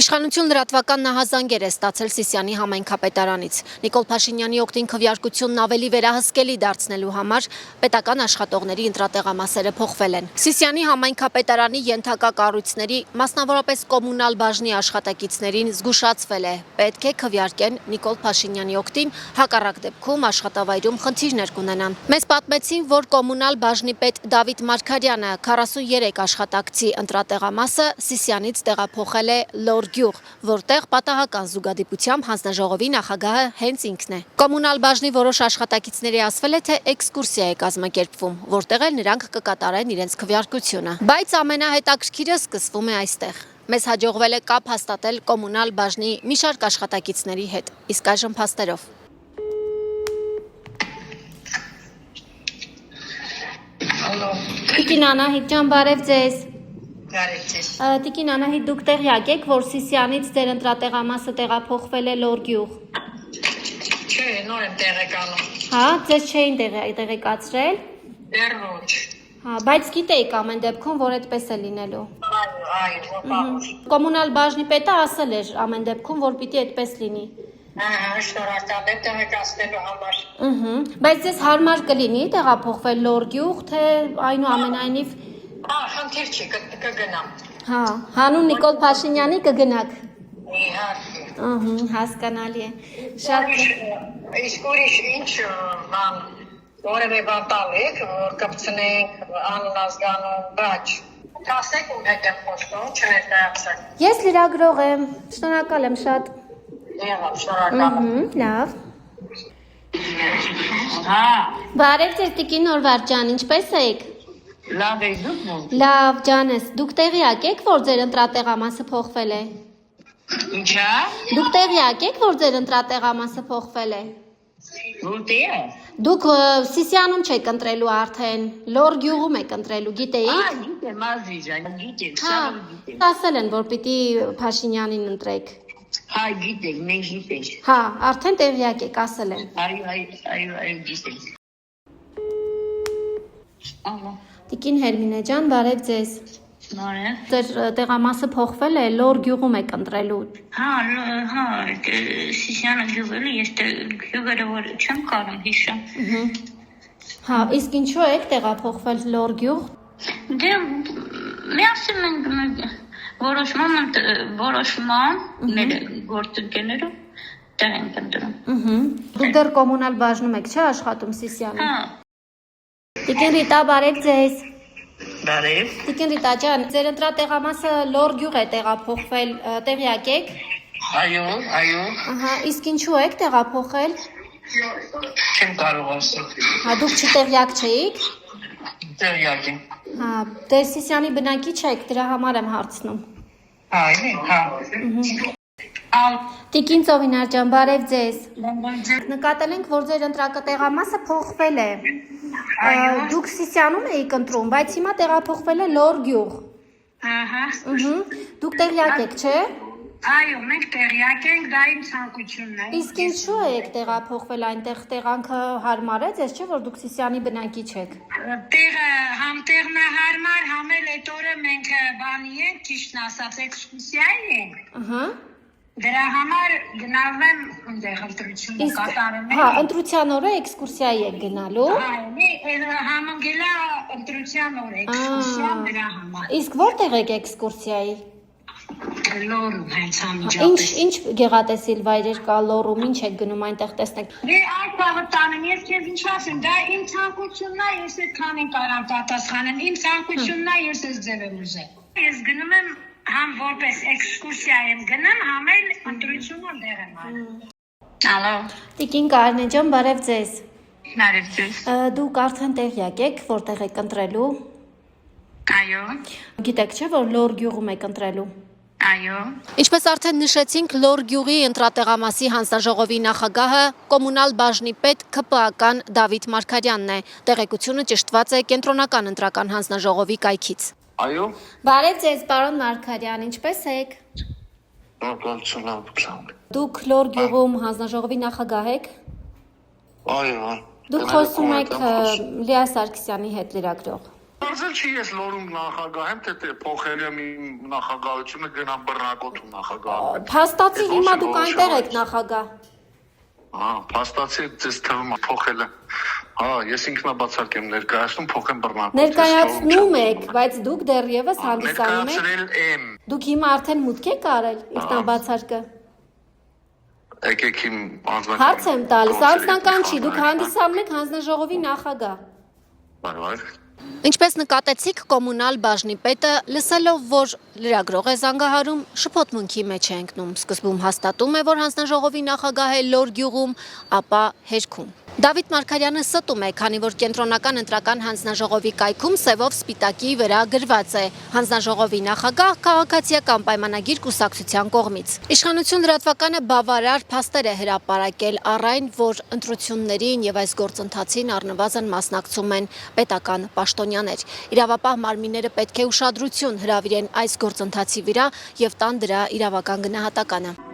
Իշխանություն լրատվական նահազանգեր է ստացել Սիսիանի համայնքապետարանից։ Նիկոլ Փաշինյանի օգտին քվեարկությունն ավելի վերահսկելի դարձնելու համար պետական աշխատողների ընտրատեղամասերը փոխվել են։ Սիսիանի համայնքապետարանի ենթակա կառույցների, մասնավորապես կոմունալ բաժնի աշխատակիցներին զգուշացվել է, պետք է քվեարկեն Նիկոլ Փաշինյանի օգտին, հակառակ դեպքում աշխատավայրում խնդիրներ կունենան։ Մեզ պատմեցին, որ կոմունալ բաժնի պետ Դավիթ Մարգարյանը 43 աշխատակցի ընտրատեղամասը Սիսիանից տեղափոխել է Լորգյուղ, որտեղ պատահական զուգադիպությամբ հանձնաժողովի նախագահը հենց ինքն է։ Կոմունալ բաժնի որոշ աշխատակիցների ասվել է, թե էքսկուրսիա է կազմակերպվում, որտեղ էլ նրանք կկատարեն իրենց քվեարկությունը։ Բայց ամենահետաքրքիրը սկսվում է այստեղ։ Մեզ հաջողվել է կապ հաստատել կոմունալ բաժնի մի շարք աշխատակիցների հետ, իսկ այժմ փաստերով։ Տիկին Անահիտ ջան, բարև ձեզ։ Տիկին Անահիտ, դուք տեղյակ եք, որ Սիսիանից ձեր ընտրատեղամասը տեղափոխվել է Լորգյուղ։ Չէ, նոր եմ տեղեկանում։ Հա, ձեզ չէին տեղեկացրել։ Դեռ ոչ։ Հա, բայց գիտեիք ամեն դեպքում, որ այդպես է լինելու։ Այո, Կոմունալ բաժնի պետը ասել էր ամեն դեպքում, որ պիտի այդպես լինի։ Շնորհակալ եմ տեղեկացնելու համար։ Բայց ձեզ հարմար կլինի տեղափոխվել Լորգյուղ, թե այնուամենայնիվ Խնդիր չի, կգնամ։ Հա, հանուն Նիկոլ Փաշինյանի կգնաք։ Իհարկե։ Հասկանալի է։ Շատ Իսկ ուրիշ ինչ բան, որևէ բան տալիք, որ կպցնենք անուն ազգանուն, բաչ։ Ասեք ում հետ եմ խոսում, չներկայացեք։ Ես լրագրող եմ, շնորհակալ եմ շատ։ Եղավ, շնորհակալ եմ։ Լավ։ Հա, Բարև ձեզ տիկին Նորվարդ ջան, ինչպես եք։ լավ եք դուք։ Լավ ջանես, դուք տեղյակ եք, որ ձեր ընտրատեղամասը փոխվել է։ Ինչա։ Դուք տեղյակ եք, որ ձեր ընտրատեղամասը փոխվել է։ Որտե՞ղ է։ Դուք Սիսիանում չեք ընտրելու արդեն, Լորգյուղում եք ընտրելու, գիտեիք։ Գիտեմ, ազի ջան, գիտեմ, Հա, սա գիտեմ։ ասել են, որ պիտի Փաշինյանին ընտրեք։ Հա, գիտեք, մենք գիտենք։ Հա, արդեն տեղյակ եք, ասել են։ Այո, գիտենք։ Ահա, Տիկին Հերմինե ջան, բարև ձեզ։ նորը։ Ձեր տեղամասը փոխվել է, Լորգյուղում եք ընտրելու։ Հա, Սիսիանը գյուղը, ես գյուղերը որ չեմ կարող հիշեմ։ Հա, իսկ ինչու եք տեղափոխվել Լորգյուղ։ Դե միասին ենք որոշման մեր գործընկերներով տեղ ենք ընտրում։ Դուք դեռ կոմունալ բաժնում եք, չէ՞ աշխատում Սիսիանում։ Հա, Տիկին Ռիտա, բարև ձեզ։ բարև։ Տիկին Ռիտա ջան, ձեր ընտրատեղամասը Լորգյուղ է տեղափոխվել, տեղյակ եք։ Այո։ Ահա, իսկ ինչու եք տեղափոխել։ Չեմ կարող ասել։ Հա, դուք չտեղյակ չէիք։ Տեղյակ եմ։ Հա, դեր Սիսիանի բնակիչ եք, դրա համար եմ հարցնում։ Հա։ Տիկին Ծովինար ջան, բարև ձեզ։ Նկատել ենք, որ ձեր ընտրատեղամասը փոխվել է։ Դուք Սիսիանում էիք ընտրում, բայց հիմա տեղափոխվել է Լորգյուղ։ Ահա։ Դուք տեղյակ եք, չէ՞։ Այո, մենք տեղյակ ենք, դա իմ ցանկությունն է։ Իսկ ինչու եք տեղափոխվել այնտեղ, տեղանքը հարմար է ձեզ, չէ՞ որ դուք Սիսիանի բնակիչ եք։ Տեղը համ տեղն է հարմար, համ էլ այդ օրը մենք բանի ենք, ճիշտն ասած, էքսկուրսիայի ենք։ Ահա։ Դրա համար գնալու եմ այնտեղ ընտրությունը կատարում եմ։ Հա, ընտրության օրը էքսկուրսիայի եք գնալու։ Այո, համընկելա ընտրության օրը էքսկուրսիան դրա համար։ Իսկ որտեղ եք էքսկուրսիայի։ Լորում հենց անմիջապես։ Ինչ գեղատեսիլ վայրեր կա Լորում, ինչ եք գնում այնտեղ տեսնեք։ Դե այդ բանը տանեմ, ես քեզ ինչ ասեմ, դա իմ ցանկությունն է, ես այդքանին կարամ պատասխանեմ, իմ ցանկությունն է, ես այս ձև եմ ուզում։ Ես գնում եմ համ որպես էքսկուրսիա եմ գնում, համ էլ ընտրությունը դեր եմ անում։ Ալո։ Տիկին Կարնե ջան, բարև ձեզ։ Բարև ձեզ։ Դուք արդեն տեղյակ եք, որտեղ եք ընտրելու։ Այո։ Գիտեք չէ, որ Լորգյուղում եք ընտրելու։ Այո։ Ինչպես արդեն նշեցինք, Լորգյուղի ընտրատեղամասի հանձնաժողովի նախագահը կոմունալ բաժնի պետ ԿՊԱ-ական Դավիթ Մարգարյանն է։ Տեղեկությունը ճշտված է կենտրոնական ընտրական հանձնաժողովի կայքից։ Այո։ Բարև ձեզ, պարոն Մարգարյան, ինչպես եք։ Դուք Լորգյուղում հանձնաժողովի նախագահ եք։ Այո։ Դուք խոսում եք Լիա Սարգսյանի հետ լրագրող։ Կարծել չի ես լորում նախագահ եմ, թե փոխել եմ իմ նախագահությունը գնամ բռնակոթ ու նախագահ։ Փաստացի հիմա դուք այնտեղ եք նախագահ։ Փաստացի ձեզ թվում է փոխել է։ Ես ինքնաբացարկ եմ ներկայացնում, փոխեմ բռնակոթ։ Ներկայացնում եք, բայց դուք դեռևս հանդիսանում եք։ Ներկայացրել եմ։ Դուք հիմա արդեն մուտք եք արել ինքնաբացարկը։ Եկեք իմ անձնական։ Հարց եմ տալիս, անձնական չի, դուք հանդիսանում եք հանձնաժողովի նախագահ։ Բարվայր։ Ինչպես նկատեցիք, կոմունալ բաժնի պետը լսելով, որ լրագրող է զանգահարում, շփոթմունքի մեջ է ընկնում։ Սկզբում հաստատում է, որ հանձնաժողովի նախագահ է Լոր գյուղում, ապա հերքում։ Դավիթ Մարգարյանը ստում է, քանի որ կենտրոնական ընտրական հանձնաժողովի կայքում սևով սպիտակի վրա գրված է հանձնաժողովի նախագահ քաղաքացիական պայմանագիր կուսակցության կողմից։ Իշխանություն լրատվականը բավարար փաստեր է հրապարակել առ այն, որ ընտրություններին եւ այս գործընթացին առնվազն մասնակցում են պետական պաշտոնյաներ։ Իրավապահ մարմինները պետք է ուշադրություն հրավիրեն այս գործընթացի վրա եւ տան դրա իրավական գնահատականը։